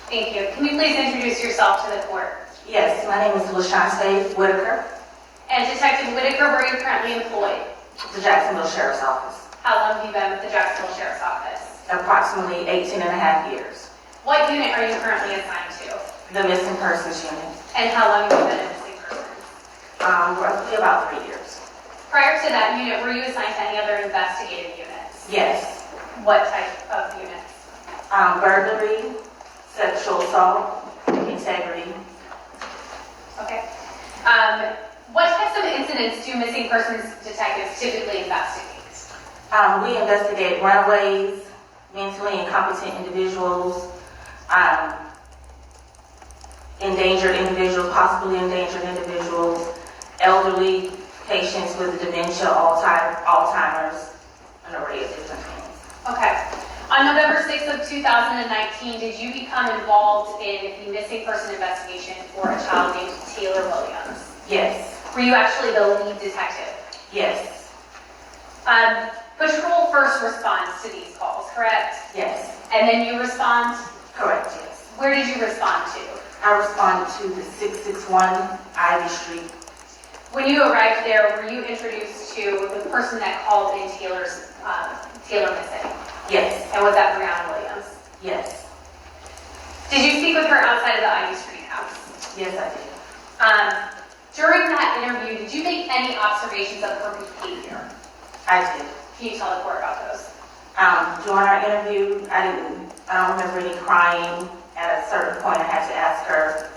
Thank you. Can you please introduce yourself to the court? Yes, my name is LaShante Whitaker, And Detective Whitaker, where are you currently employed? the Jacksonville Sheriff's Office. How long have you been with the Jacksonville Sheriff's Office? Approximately 18 and a half years. What unit are you currently assigned to? The Missing Persons Unit. And how long have you been a missing person? Roughly about 3 years. Prior to that unit, were you assigned to any other investigative units? Yes. What type of units? Burglary, sexual assault, integrity. Okay. What types of incidents do missing persons detectives typically investigate? We investigate runaways, mentally incompetent individuals, endangered individuals, possibly endangered individuals, elderly patients with dementia, Alzheimer's, an array of different things. Okay. On November 6th of 2019, did you become involved in the missing person investigation for a child named Taylor Williams? Yes. Were you actually the lead detective? Yes. Patrol first responds to these calls, correct? Yes. And then you respond? Correct, yes. Where did you respond to? I responded to the 661 Ivy Street. When you arrived there, were you introduced to the person that called in Taylor missing? Yes. And was that Breanna Williams? Yes. Did you speak with her outside of the Ivy Street house? Yes, I did. During that interview, did you make any observations of her behavior? I did. Can you tell the court about those? During our interview, I don't remember any crying. At a certain point, I had to ask her,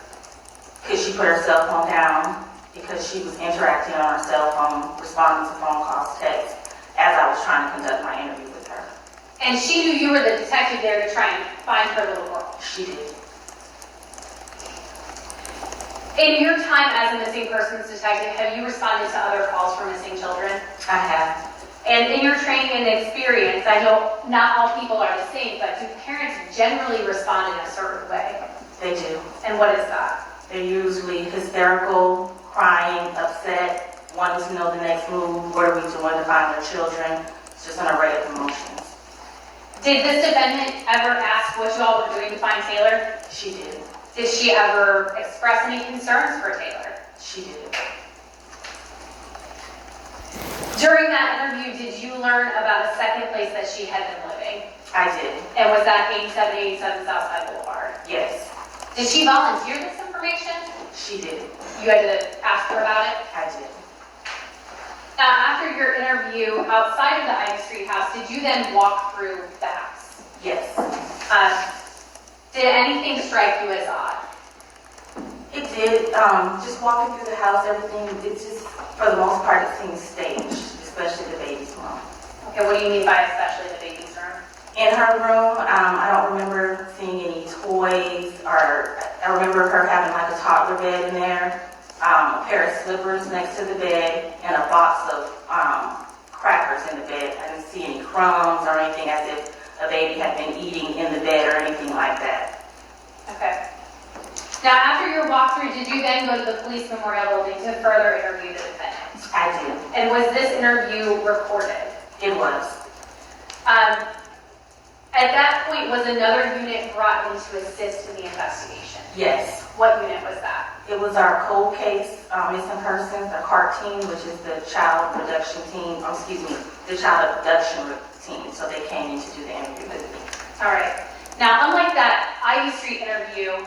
could she put her cell phone down, because she was interacting on her cell phone, responding to phone calls, texts, as I was trying to conduct my interview with her. And she knew you were the detective there to try and find her little girl. She did. In your time as a missing persons detective, have you responded to other calls for missing children? I have. And in your training and experience, I know not all people are the same, but do parents generally respond in a certain way? They do. And what is that? They're usually hysterical, crying, upset, wanting to know the next move, what are we doing to find their children. It's just an array of emotions. Did this defendant ever ask what you all were doing to find Taylor? She did. Did she ever express any concerns for Taylor? She did. During that interview, did you learn about a second place that she had been living? I did. And was that 8787 Southside Boulevard? Yes. Did she volunteer this information? She did. You had to ask her about it? I did. Now, after your interview outside of the Ivy Street house, did you then walk through the house? Yes. Did anything strike you as odd? It did. Just walking through the house, everything, it just, for the most part, it seems staged, especially the baby's room. Okay, what do you mean by especially the baby's room? In her room, I don't remember seeing any toys, or I remember her having like a toddler bed in there, a pair of slippers next to the bed, and a box of crackers in the bed. I didn't see any crumbs or anything as if a baby had been eating in the bed or anything like that. Okay. Now, after your walkthrough, did you then go to the police memorial building to further interview the defendant? I did. And was this interview recorded? It was. At that point, was another unit brought in to assist in the investigation? Yes. What unit was that? It was our cold case, missing persons, our CART team, which is the child abduction team, the child abduction team. So they came in to do the interview with me. All right. Now, unlike that Ivy Street interview,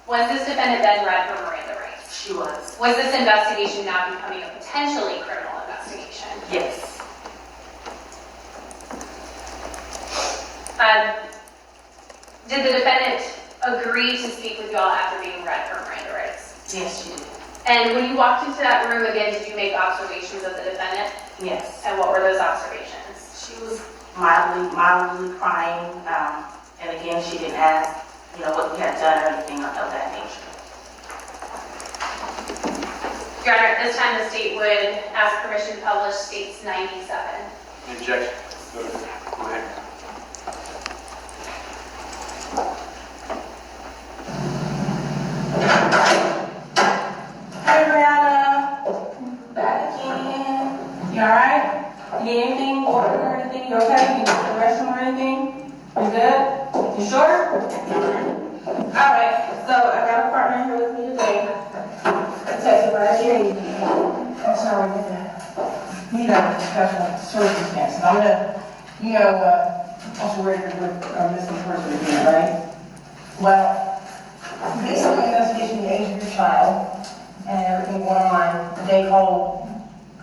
was this defendant then read for Miranda rights? She was. Was this investigation now becoming a potentially criminal investigation? Yes. Did the defendant agree to speak with you all after being read for Miranda rights? Yes, she did. And when you walked into that room again, did you make observations of the defendant? Yes. And what were those observations? She was mildly crying, and again, she didn't ask, what we had done or anything of that nature. Your Honor, at this time, the state would ask permission to publish States 97. Objection. Go ahead. Hey, Breanna. Back again. You alright? You need anything, water or anything? You okay? You need the restroom or anything? You good? You sure? Alright. investigate, I'm sorry, need a special circumstance. I'm gonna, also record with a missing person again, right? Well, based on the investigation, the age of your child, and everything going on, they called,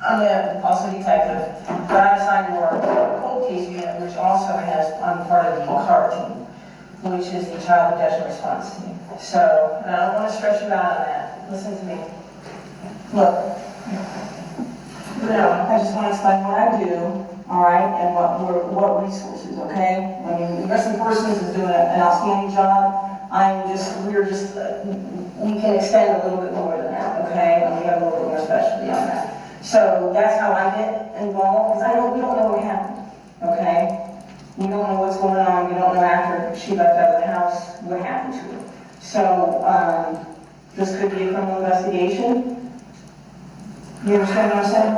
I'm also a detective, but I assigned to our cold case unit, which also has, I'm part of the CAR team, which is the child abduction response team. So, and I don't want to stress you out on that. Listen to me. Look, I just want to explain what I do, all right, and what resources, okay? I mean, the missing persons is doing an outstanding job. We can extend a little bit more than that, okay? And we have a little bit more specialty on that. So that's how I get involved, because we don't know what happened, okay? We don't know what's going on. We don't know after she left out of the house what happened to her. So this could be a criminal investigation. You understand what I'm saying?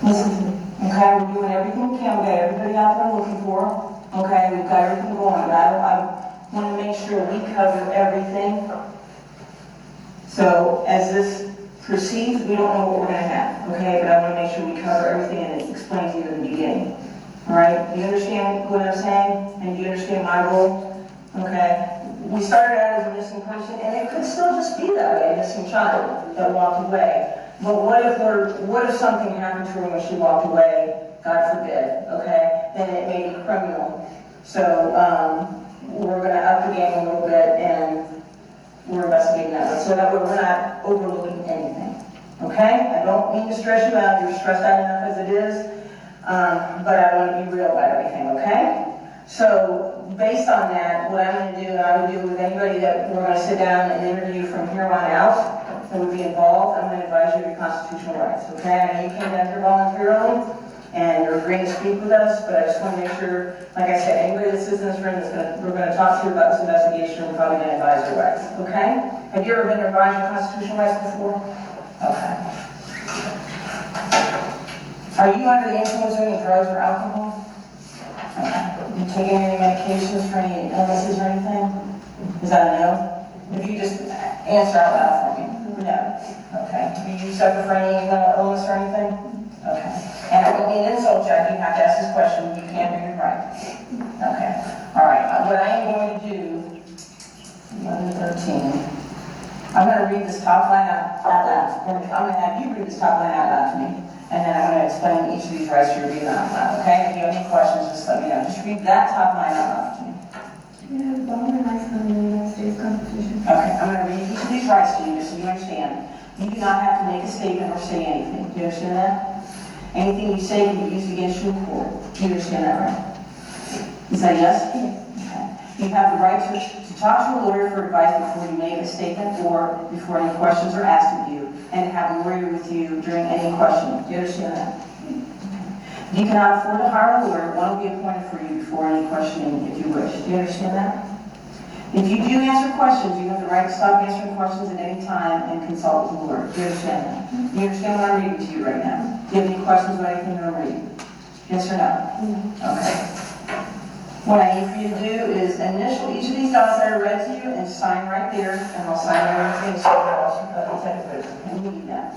Listen to me. Okay, we're doing everything we can. We got everybody out there looking for. Okay, we've got everything going. But I want to make sure we cover everything. So as this proceeds, we don't know what we're going to have. Okay, but I want to make sure we cover everything and it explains to you in the beginning. All right, do you understand what I'm saying? And do you understand my role? Okay. We started out as a missing person, and it could still just be that way, a missing child that walked away. But what if something happened to her when she walked away, God forbid, okay? Then it may be criminal. So we're going to up the game a little bit, and we're investigating that, so that way we're not overlooking anything, okay? I don't mean to stress you out. You're stressed out enough as it is, but I want to be real about everything, okay? So based on that, what I'm going to do, and I would do with anybody that we're going to sit down and interview from here on out that would be involved, I'm going to advise you of your constitutional rights, okay? I know you came down here voluntarily, and you're agreeing to speak with us, but I just want to make sure, like I said, anybody that sits in this room we're going to talk to you about this investigation, we're probably going to advise your rights, okay? Have you ever been advised your constitutional rights before? Okay. Are you under the influence of any drugs or alcohol? Okay. You taking any medications for any illnesses or anything? Is that a no? If you just answer out loud for me. No. Okay. Do you suffer from any mental illness or anything? Okay. And I don't mean insult, Jack. You have to ask this question. You can't do it right. Okay. All right. What I am going to do, 11:13. I'm going to read this top line out loud. I'm going to have you read this top line out loud to me. And then I'm going to explain each of these rights to review out loud, okay? If you have any questions, just let me know. Just read that top line out loud to me. Yeah, the following rights under the United States Constitution. Okay, I'm going to read each of these rights to you just so you understand. You do not have to make a statement or say anything. Do you understand that? Anything you say can be used against you in court. Do you understand that, right? Is that yes? Yes. Okay. You have the right to talk to a lawyer for advice before you make a statement or before any questions are asked of you, and to have a lawyer with you during any question. Do you understand that? If you cannot afford to hire a lawyer, one will be appointed for you before any questioning if you wish. Do you understand that? If you do answer questions, you have the right to stop answering questions at any time and consult with a lawyer. Do you understand that? Do you understand what I'm reading to you right now? Do you have any questions about anything that I'm reading? Yes or no? Okay. What I need for you to do is initial each of these dots that I read to you and sign right there, and I'll sign everything so that I'll take a picture. And you need that.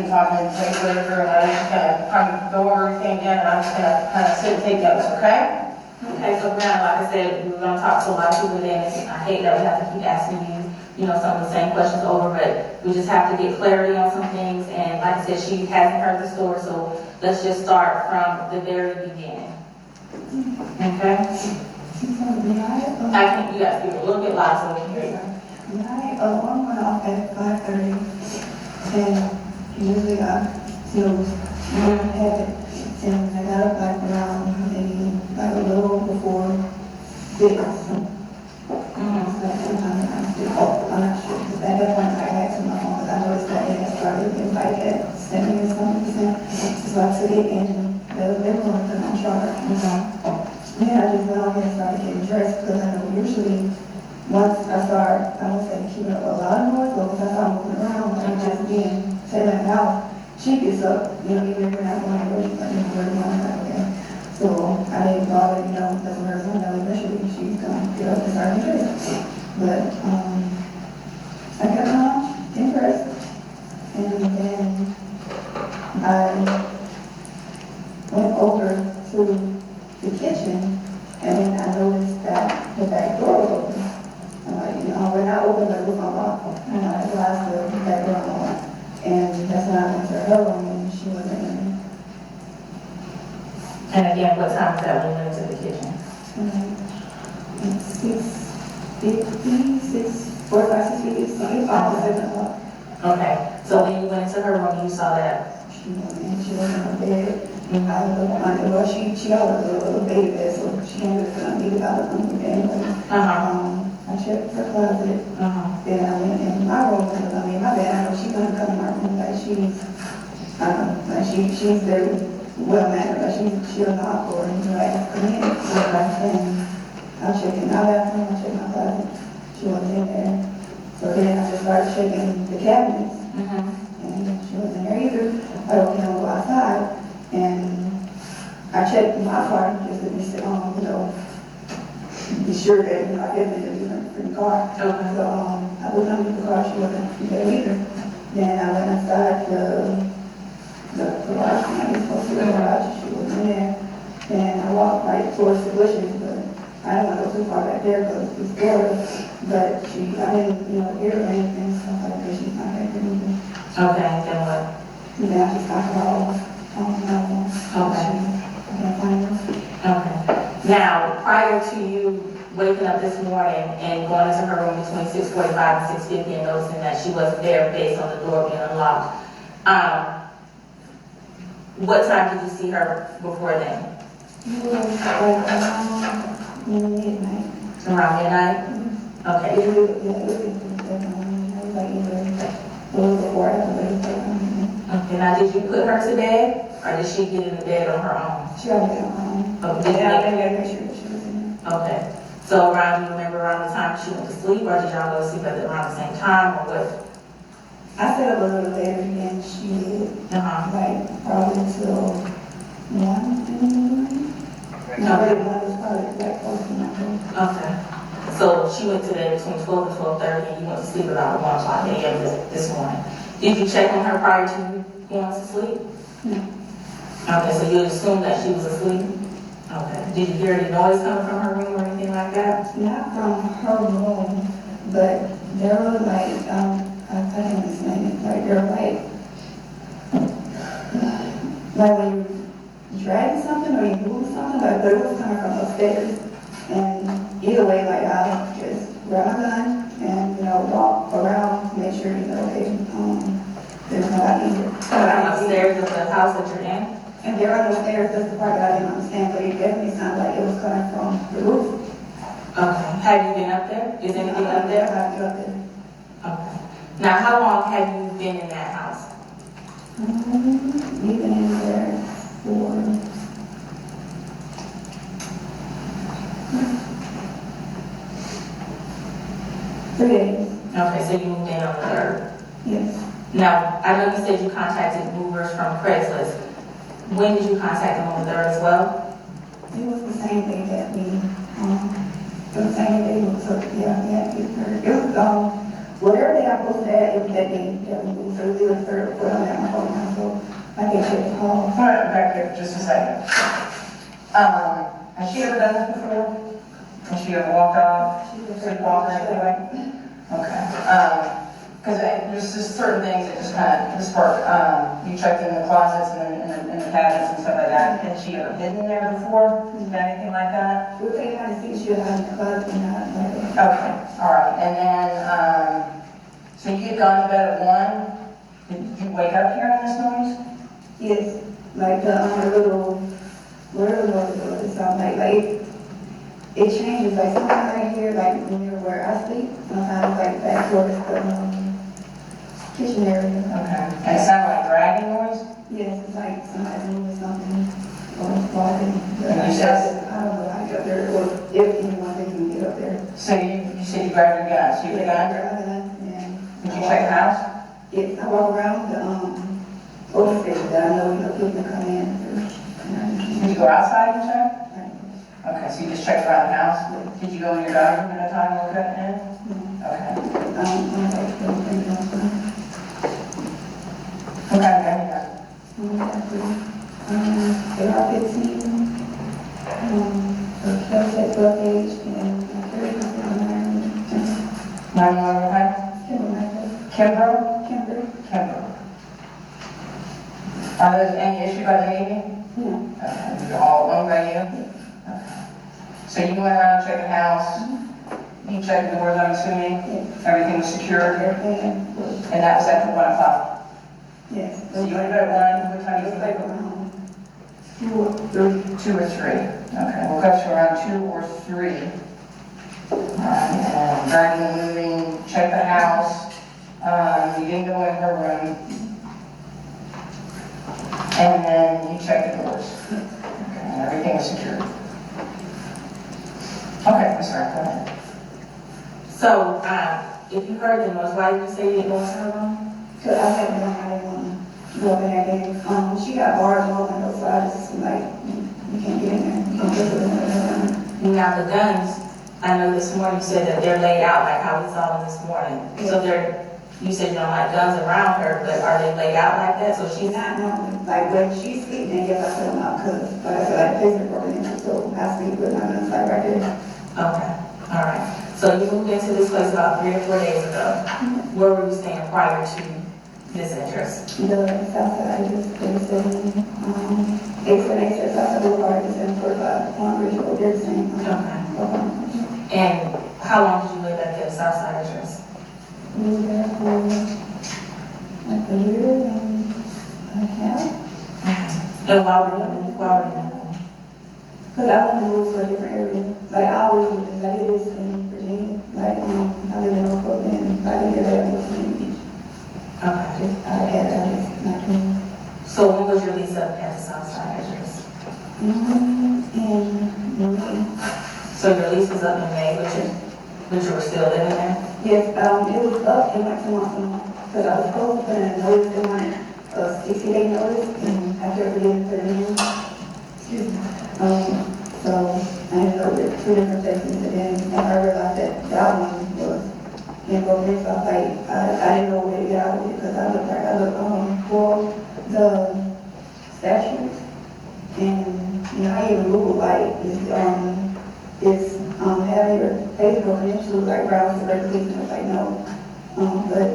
Talking to take whatever, and I'm just gonna kind of go over everything again, and I'm just gonna kind of sit and take notes, okay? Okay, so Breanna, like I said, we're gonna talk to a lot of people today, and I hate that we have to keep asking you, some of the same questions over, but we just have to get clarity on some things, and like I said, she hasn't heard the story, so let's just start from the very beginning. Okay? You gotta speak a little bit louder so we can hear you. I'm going off at 5:30, and usually habit, and I got up like around maybe like a little before this. I'm not sure, because at that point I had to my phone, because I noticed that it had started getting like at 70 or something%. So I took it in the living room, and I charged. Yeah, I just went on and started getting dressed because I know usually once I start, I don't say keeping up a lot of noise, but once I start moving around, like just being sitting in the house, she gets up, even if we're not going to work, like, we're going like, okay. So I didn't bother, that's what her son, eventually she's gonna get up and start getting dressed. But, I kept on impressed, and then I went over to the kitchen, and then I noticed that the back door was open. I'm like, when I opened, but it was unlocked, and I realized the back door unlocked. And that's when I went to her room, and she wasn't in there. And again, what time was that when you went into the kitchen? 6:50, 6:45, 6:50, so it's almost 7 o'clock. Okay, so when you went into her room, you saw that? She was in her bed. Well, she always a little baby bed, so she can't really put on me without her bed anyway. I checked her closet, then I went in my room, because my bed, I know she's gonna come in my room, like she's very well mannered, like she'll knock or anything like that, come in. And I checked in my bathroom, I checked my closet, she wasn't in there. So then I just started checking the cabinets, and she wasn't there either. I don't go outside, and I checked my car just to be sure that, I definitely didn't in the car. Okay. So, I was under the car, she wasn't there either. Then I went outside the garage, and I was supposed to go to the garage, she wasn't there. Then I walked right towards the bushes, but I didn't want to go too far back there because it was Florida. But I didn't, hear or anything, so I thought she's not back there either. Okay, then what? And then I just got her all, Okay. I can't find her. Okay. Now, prior to you waking up this morning and going into her room between 6:45 and 6:50 and noticing that she wasn't there based on the door being unlocked, what time did you see her before then? It was like around midnight. Around midnight? Okay. It was like either a little before or after, but it was like Okay, now did you put her to bed or did she get in the bed on her own? she already got home. Okay, did you Yeah, I make- think I made sure that she was in there. Okay. So around, you remember around the time she went to sleep or did y'all go to sleep at around the same time or what? I stayed up a little later than she did, like probably until 1 in the morning. Not really, one was probably like close to my room. Okay. So she went to bed between 12 and 12:30 and you went to sleep about 1 o'clock a.m. this morning. Did you check on her prior to you going to sleep? No. Okay, so you assumed that she was asleep? Okay. Did you hear any noise coming from her room or anything like that? Not from her room, but there was like, I can't explain it, like there were like when you drag something or you move something, like but it was coming from upstairs. And either way, like I just grab my gun and, walk around to make sure, there's nobody here. From upstairs of the house that you're in? And there are no stairs, that's the part that I didn't understand, but it definitely sounded like it was coming from the roof. Okay. Have you been up there? Is anything up there? I've up there. Okay. Now, how long have you been in that house? We've been in there for 3 days. Okay, so you moved in on the 3rd. Yes. Now, I know you said you contacted movers from Craigslist. When did you contact them on the 3rd as well? It was the same day that we, the same day we took, it was, whatever day I posted that, it was that day that we moved, so it was either 3rd or 4th, I don't have my phone now, so I can check the call. All right, back here just a second. Has she ever done this before? Has she ever walked off, sleepwalked or anything like? Okay. Because there's just certain things that just kind of spark. You checked in the closets and in the cabinets and stuff like that. Had she ever been in there before? Anything like that? We'll take kind of see she was in the club and not like that. Okay, all right. And then, so you had gone to bed at 1. Did you wake up hearing this noise? Yes, like the little, whatever noise it sounds like it changes, like sometimes right here, like near where I sleep, sometimes like back towards the kitchen area. Okay. And it sounded like dragging noise? Yes, it's like somebody moving something or walking. And you said- I don't know, I if anyone can get up there. So you said you grabbed your gun, so you have a gun? Did you check the house? Yes, I walk around the, police station that I know, people can come in. Did you go outside and check? Okay, so you just checked around the house? Did you go in your dining room at a time you were cutting in? Okay. Okay, They are 15, Kelset Drug Age, and 911, Kimbrough? Kimber. Kimbrough. Are there any issued by the Navy? No. Okay, they're all owned by you? Okay. So you went around and checked the house, you checked the doors, I'm assuming? Everything was secured? And that was after 1 o'clock? Yes. So you went at 1, what time did you leave? Around 2 or 3. Okay, we'll cut you around 2 or 3. And dragging and moving, check the house. You didn't go in her room. And then you checked the doors. Okay, and everything was secured. Okay, I'm sorry, go ahead. So, if you heard the noise, why did you say you didn't go into her room? Cause I had one, I didn't want to go up in there again. She got bars and all that, so I just like, you can't get in there. You can't get in there. Now, the guns, I know this morning you said that they're laid out like how we saw them this morning. So you said you don't like guns around her, but are they laid out like that? So she's Not normally, like when she's sleeping, yes, I put them out, cause like I said, I place her broken into, so I sleep with my guns like right there. Okay, all right. So you moved into this place about 3 or 4 days ago. Where were you staying prior to this interest? The south side is 37, 878 South Side Boulevard, is 745, on Ridge Road, they're the same. Okay. And how long did you live at the south side address? We were there for like a year and a half. And why were you moving? Cause I wanted to move to a different area. Like I always was just like it is in Virginia. Like I live in Norfolk and I live there in Virginia Beach. Okay. I had not been. So when was your lease up at the south side address? So your lease was up in May, but you were still living there? Yes, it was up in like 2 months because I was supposed to put in a notice, they wanted a 60-day notice, and I kept forgetting to put it in. Excuse me. So I ended up with 2 different sections, and then I realized that that one was in broken, so I was like, I didn't know where to get out of it because I looked for the statutes, and I even Googled like is having your face broken into like browse the regulations. I was like, no. But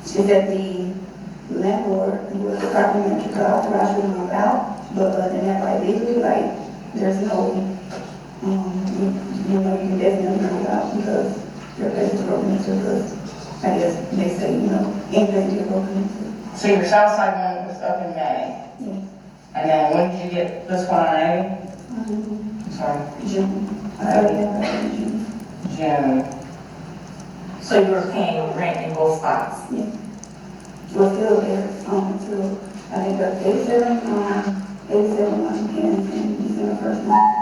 it's that the landlord was the property manager could authorize you to move out, but other than that, like legally, like there's no, you can definitely move out because your place is broken into because I guess they say, anything you're broken into. So your south side one was up in May. Yes. And then when did you get this one on A? Sorry. June. I already have that in June. June. So you were paying rent in both spots? Yeah. We're still there, until, I think the 87 month ends in December 1st month.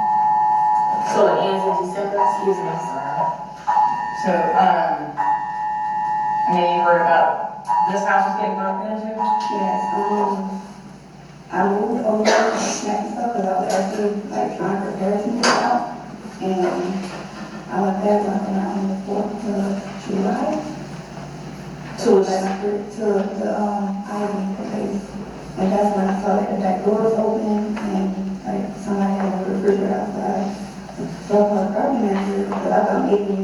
So it ends in December? Excuse me, I'm sorry. So, and then you heard about this house was getting broken into? Yes, I moved over to snack and stuff because I was actually like trying to prepare to move out. And I went back on the 4th of July to the Ivy place. And that's when I saw that the back door was open and like somebody had a refrigerator outside. So I called the property manager because I thought maybe